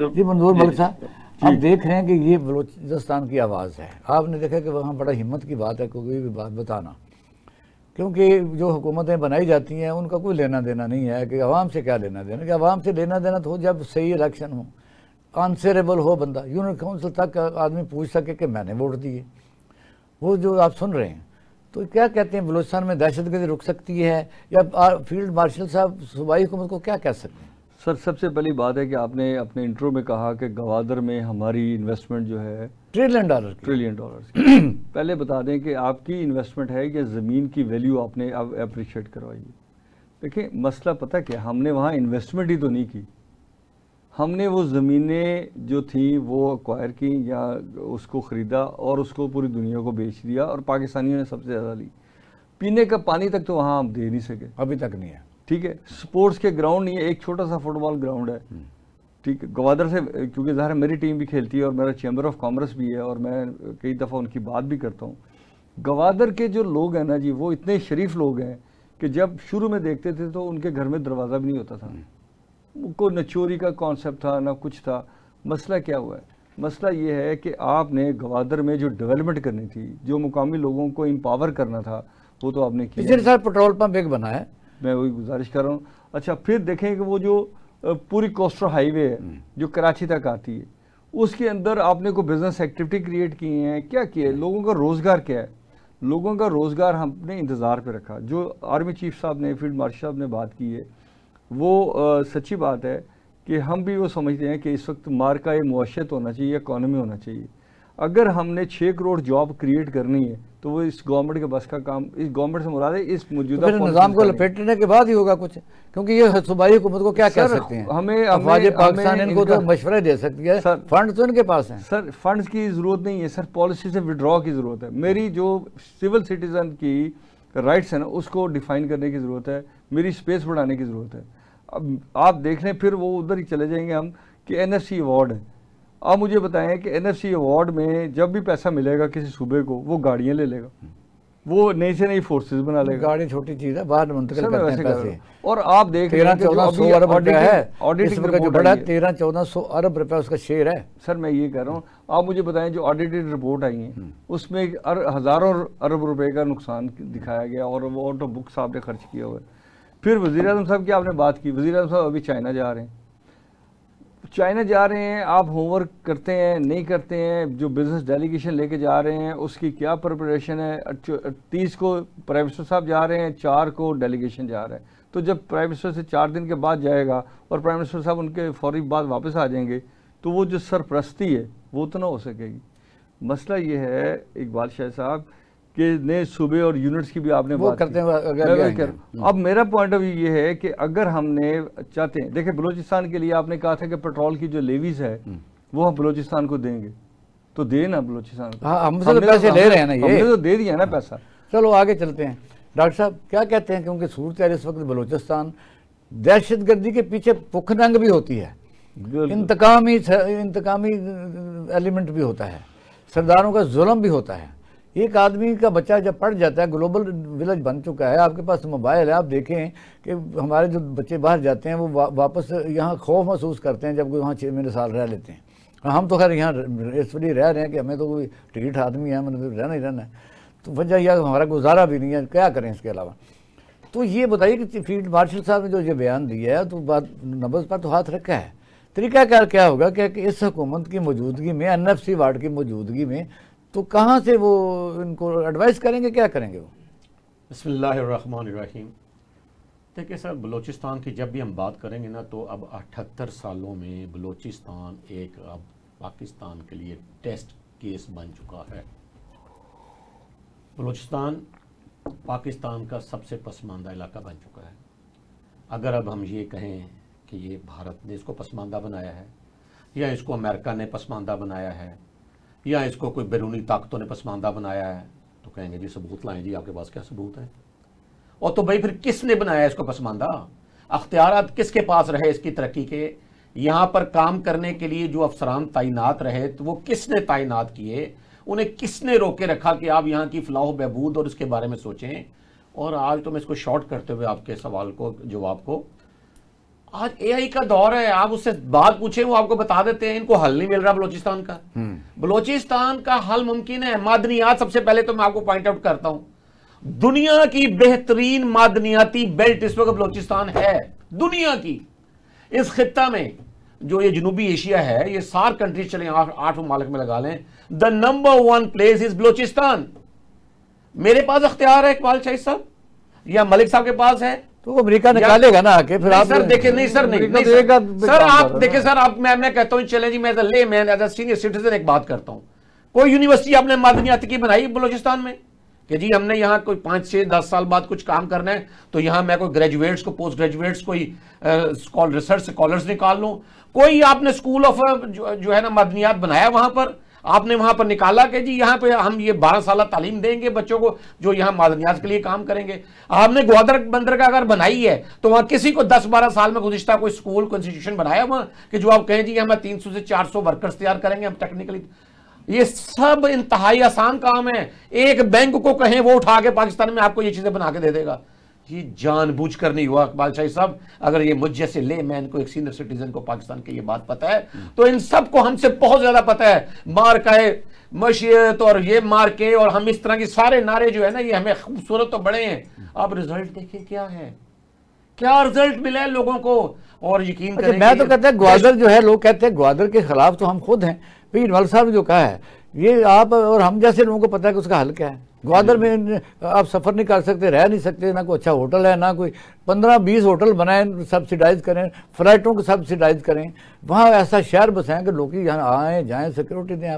जी मंजूर मलिक साहब, आप देख रहे हैं कि ये बलूचिस्तान की आवाज़ है। आपने देखा कि वहाँ बड़ा हिम्मत की बात है कोई भी बात बताना, क्योंकि जो हुकूमतें बनाई जाती हैं उनका कोई लेना देना नहीं है कि अवाम से क्या लेना देना, कि अवाम से लेना देना तो हो जब सही इलेक्शन हो, आंसरेबल हो बंदा, यूनिट काउंसिल तक आदमी पूछ सके कि मैंने वोट दिए। वो जो आप सुन रहे हैं, तो क्या कहते हैं बलूचिस्तान में दहशतगर्दी रुक सकती है, या फील्ड मार्शल साहब सूबाई हुकूमत को क्या कह सकते हैं? सर सबसे पहली बात है कि आपने अपने इंट्रो में कहा कि गवादर में हमारी इन्वेस्टमेंट जो है $1 ट्रिलियन ट्रिलियन डॉलर्स की। पहले बता दें कि आपकी इन्वेस्टमेंट है कि ज़मीन की वैल्यू आपने अब अप्रिशिएट करवाई। देखिए मसला पता क्या, हमने वहाँ इन्वेस्टमेंट ही तो नहीं की, हमने वो ज़मीनें जो थी वो एक्वायर की या उसको ख़रीदा और उसको पूरी दुनिया को बेच दिया, और पाकिस्तानियों ने सबसे ज़्यादा ली। पीने का पानी तक तो वहाँ हम दे नहीं सके, अभी तक नहीं है। ठीक है, स्पोर्ट्स के ग्राउंड नहीं है, एक छोटा सा फुटबॉल ग्राउंड है, ठीक है। गवादर से क्योंकि ज़ाहिर मेरी टीम भी खेलती है और मेरा चैम्बर ऑफ कॉमर्स भी है और मैं कई दफ़ा उनकी बात भी करता हूँ। गवादर के जो लोग हैं ना जी, वो इतने शरीफ लोग हैं कि जब शुरू में देखते थे तो उनके घर में दरवाज़ा भी नहीं होता था, कोई न चोरी का कॉन्सेप्ट था ना कुछ था। मसला क्या हुआ है, मसला ये है कि आपने गवादर में जो डेवलपमेंट करनी थी, जो मुकामी लोगों को एम्पावर करना था, वो तो आपने किया। पिछले साल पेट्रोल पंप एक बना है, मैं वही गुजारिश कर रहा हूँ। अच्छा फिर देखें कि वो जो पूरी कोस्टल हाईवे है जो कराची तक आती है, उसके अंदर आपने कोई बिजनेस एक्टिविटी क्रिएट की है, क्या किया है, लोगों का रोज़गार क्या है, लोगों का रोज़गार हमने इंतज़ार पे रखा। जो आर्मी चीफ साहब ने, फील्ड मार्शल साहब ने बात की है, वो सच्ची बात है कि हम भी वो समझते हैं कि इस वक्त मार्का मुआशत होना चाहिए, इकॉनमी होना चाहिए। अगर हमने 6 करोड़ जॉब क्रिएट करनी है तो वो इस गवर्नमेंट के बस का काम, इस गवर्नमेंट से मुराद है इस मौजूदा तो निज़ाम को लपेटने के बाद ही होगा कुछ, क्योंकि ये सूबाई हुकूमत को क्या कह सकते हैं, हमें पाकिस्तान इनको तो मशवरा दे सकती है, फंड तो इनके पास हैं। सर फंड्स की ज़रूरत नहीं है सर, पॉलिसी से विड्रॉ की ज़रूरत है। मेरी जो सिविल सिटीजन की राइट्स है ना, उसको डिफाइन करने की ज़रूरत है, मेरी स्पेस बढ़ाने की ज़रूरत है। अब आप देख लें, फिर वो उधर ही चले जाएंगे हम कि NFC अवार्ड है। आप मुझे बताएं कि NFC अवार्ड में जब भी पैसा मिलेगा किसी सूबे को, वो गाड़ियाँ ले लेगा, वो नई से नई फोर्सेज बना लेगा। गाड़ी छोटी चीज़ है, बाहर मुंतकिल करते हैं पैसे। और आप देख 13-1400 अरब रुपया है, ऑडिटिंग जो बड़ा 13-1400 अरब रुपया उसका शेयर है। सर मैं ये कह रहा हूँ, आप मुझे बताएं जो ऑडिटेड रिपोर्ट आई है उसमें हज़ारों अरब रुपए का नुकसान दिखाया गया और वो ऑटो बुक्स आपने खर्च किया हुआ है। फिर वज़ीर आज़म साहब की आपने बात की, वज़ीर आज़म साहब अभी चाइना जा रहे हैं, चाइना जा रहे हैं, आप होमवर्क करते हैं नहीं करते हैं, जो बिजनेस डेलीगेशन लेके जा रहे हैं उसकी क्या प्रिपरेशन है। 30 को प्राइम मिनिस्टर साहब जा रहे हैं, 4 को डेलीगेशन जा रहा है, तो जब प्राइम मिनिस्टर से 4 दिन के बाद जाएगा और प्राइम मिनिस्टर साहब उनके फौरी बाद वापस आ जाएंगे, तो वो जो सरपरस्ती है वो तो ना हो सकेगी। मसला ये है इकबाल शाह साहब कि नए सूबे और यूनिट्स की भी आपने बात करते हैं। अब मेरा पॉइंट ऑफ व्यू ये है कि अगर हमने चाहते हैं, देखिए बलूचिस्तान के लिए आपने कहा था कि पेट्रोल की जो लेवीज है वो हम बलूचिस्तान को देंगे, तो दे ना बलूचिस्तान को। हमसे तो पैसे ले रहे हैं ना, ये हमने तो दे दिया ना पैसा। चलो आगे चलते हैं। डॉक्टर साहब क्या कहते हैं, क्योंकि सूरत है इस वक्त बलूचिस्तान, दहशतगर्दी के पीछे पुख्तंग भी होती है, इंतकामी एलिमेंट भी होता है, सरदारों का जुल्म भी होता है। एक आदमी का बच्चा जब पढ़ जाता है, ग्लोबल विलेज बन चुका है, आपके पास मोबाइल है, आप देखें कि हमारे जो बच्चे बाहर जाते हैं वो वापस यहाँ खौफ महसूस करते हैं जब वहाँ 6 महीने साल रह लेते हैं। हम तो खैर यहाँ इसलिए रह रहे हैं कि हमें तो कोई टिकट आदमी है, मतलब रहना ही रहना है, तो वजह यह हमारा गुजारा भी नहीं है, क्या करें इसके अलावा। तो ये बताइए कि फील्ड मार्शल साहब ने जो ये बयान दिया है, तो बात नब्ज़ पर तो हाथ रखा है, तरीक़ाकार क्या होगा कि इस हुकूमत की मौजूदगी में, NFC वार्ड की मौजूदगी में, तो कहाँ से वो इनको एडवाइस करेंगे, क्या करेंगे वो? बिस्मिल्लाहिर्रहमानिर्रहीम। देखिए सर, बलूचिस्तान की जब भी हम बात करेंगे ना, तो अब 78 सालों में बलूचिस्तान एक अब पाकिस्तान के लिए टेस्ट केस बन चुका है। बलूचिस्तान पाकिस्तान का सबसे पसमानदा इलाका बन चुका है। अगर अब हम ये कहें कि ये भारत ने इसको पसमानदा बनाया है, या इसको अमेरिका ने पसमानदा बनाया है, या इसको कोई बैरूनी ताकतों ने पसमानदा बनाया है, तो कहेंगे जी सबूत लाएं जी, आपके पास क्या सबूत है। और तो भाई फिर किसने बनाया इसको पसमानदा, अख्तियारात किसके पास रहे इसकी तरक्की के, यहाँ पर काम करने के लिए जो अफसरान तैनात रहे तो वो किसने तैनात किए, उन्हें किसने रोके रखा कि आप यहाँ की फलाह बहबूद और उसके बारे में सोचें। और आज तो मैं इसको शॉर्ट करते हुए आपके सवाल को, जवाब को, आज एआई का दौर है, आप उससे बात पूछे वो आपको बता देते हैं। इनको हल नहीं मिल रहा बलोचिस्तान का। बलोचिस्तान का हल मुमकिन है। मादनियात, सबसे पहले तो मैं आपको पॉइंट आउट करता हूं, दुनिया की बेहतरीन मादनियाती बेल्ट इस वक्त बलोचिस्तान है। दुनिया की इस खित्ता में जो ये जनूबी एशिया है, ये 7 कंट्रीज चले, 8 ममालिक में लगा लें, the number 1 place is Balochistan. मेरे पास अख्तियार है इकबाल शाहिद साहब या मलिक साहब के पास है, तो अमेरिका निकालेगा ना आके, फिर आप सर देखे नहीं सर, नहीं सर आप देखे सर, आप मैं कहता हूं चले जी, मैं as a layman, as a senior citizen एक बात करता हूं, कोई यूनिवर्सिटी आपने मादनियात की बनाई बलोचिस्तान में कि जी हमने यहाँ कोई 5, 6, 10 साल बाद कुछ काम करना है, तो यहाँ मैं कोई ग्रेजुएट्स को, पोस्ट ग्रेजुएट्स, कोई रिसर्च स्कॉलर्स निकाल लूँ? कोई आपने स्कूल ऑफ जो है ना मादनियात बनाया वहां पर? आपने वहां पर निकाला कि जी यहाँ पे हम ये 12 साल तालीम देंगे बच्चों को जो यहाँ मादनियात के लिए काम करेंगे? आपने ग्वादर बंदर का अगर बनाई है तो वहां किसी को 10-12 साल में गुज़िश्ता कोई स्कूल, कोई इंस्टीट्यूशन बनाया वहां कि जो आप कहें जी हमें 300 से 400 वर्कर्स तैयार करेंगे हम टेक्निकली? ये सब इंतहाई आसान काम है। एक बैंक को कहें वो उठा के पाकिस्तान में आपको ये चीजें बना के दे देगा। ये जानबूझकर नहीं हुआ इकबाल शाही साहब। अगर ये मुझ जैसे ले मैन को, एक सीनियर सिटीजन को पाकिस्तान की ये बात पता है, तो इन सब को हमसे बहुत ज्यादा पता है। मार का मशीयत और ये मार के और हम इस तरह के सारे नारे जो है ना, ये हमें खूबसूरत तो बड़े हैं। अब रिजल्ट देखिए क्या है, क्या रिजल्ट मिला है लोगों को। और यकीन करें, मैं तो कहता है ग्वादर जो है, लोग कहते हैं ग्वादर के खिलाफ तो हम खुद हैं। भाई इनवाल साहब ने जो कहा है, ये आप और हम जैसे लोगों को पता है कि उसका हल क्या है। ग्वादर में आप सफ़र नहीं कर सकते, रह नहीं सकते, ना कोई अच्छा होटल है, ना कोई 15-20 होटल बनाए, सब्सिडाइज करें, फ्लाइटों को सब्सिडाइज करें, वहाँ ऐसा शहर बसाएं कि लोग यहाँ आएँ जाएँ, सिक्योरिटी दें आप।